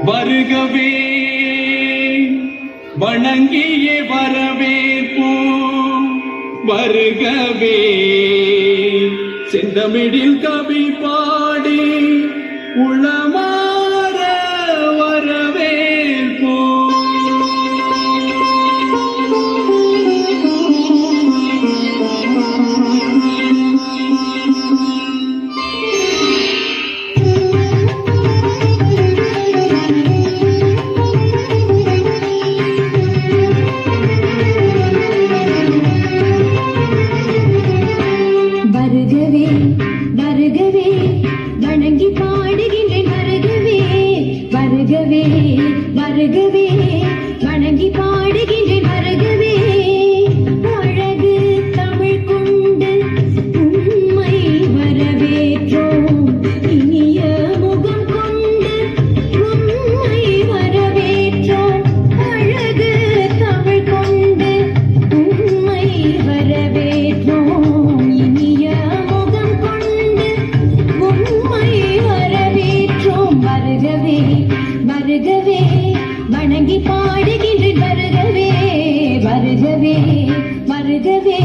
வருகவே வணங்கியே வரவேற்போம் வருகவே செந்தமிழில் கவி பாடி உளமாற வரவேற்போம். வருகவே வருகவே வணங்கி பாடுகின்றேன் வருகவே வருகவே வருகவே வணங்கி பாடுகின்றேன் வருகவே அழகு தமிழ் கொண்டு உண்மை வரவேற்றோம் இனிய முகம் கொண்டு உண்மை வரவேற்றோம் அழகு தமிழ் கொண்டு உண்மை வரவேற்றோம் வருகவே வருகவே வணங்கி பாடுகின்றேன் வருகவே வருகவே வருகவே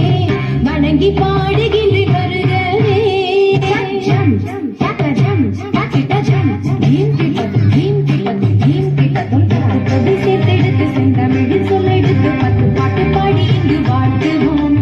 வணங்கி பாடுகின்றேன் வருகவே ஜம் ஜம் ஜக ஜம் ஜகிட ஜம் தீம் கிட்ட தீம் கிட்ட தீம் கிட்ட தொல்லை சேர்த்தெடுத்து செந்தமிழில் சொல்லெடுத்து 10 பாட்டு பாடி இங்கு வாழ்த்துவோம்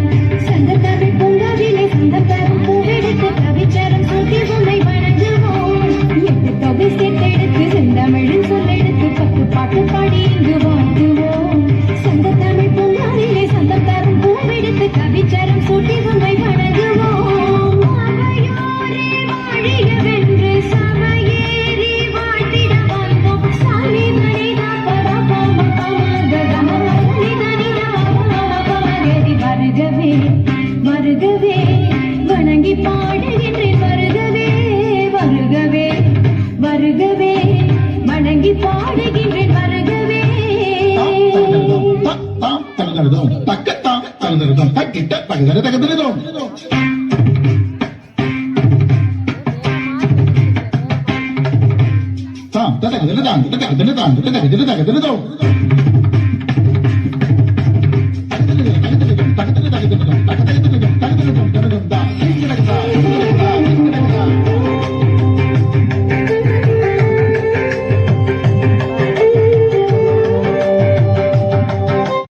சங்கத்தமிழ் பூங்காவிலே சொந்தம் தரும் பூவெடுத்து கவிச்சரம் சொல்லி உன்னை வணங்குவோம் 8 தொகை சேர்த்தெடுத்து செந்தமிழில் சொல்லெடுத்து 10 பாட்டு பாடி இங்கு வாழ்த்துவோம் சங்கத்தமிழ் பூங்காவிலே சொந்தம் தரும் பூவெடுத்து கவிச்சரம் சூட்டி உன்னை வணங்குவோம் அவையோரே வாழியவென்று சபையேறி வாழ்த்திட வந்தோம் சாமி மனிதா பரபம பமகமமி தனிதா பமகமகமகதி வருகவே வருகவே வணங்கி பாடுகின்றேன் வருகவே வருகவே வருகவே வணங்கி பாடுகின்றேன் வருகவே தக்கத்தாம் தகுந்ததும் தக்கிட்ட தகுந்தது தகுந்ததும் தாம் தகுந்தது தான் தகுந்தது தான் தகுந்தது தகுந்ததும்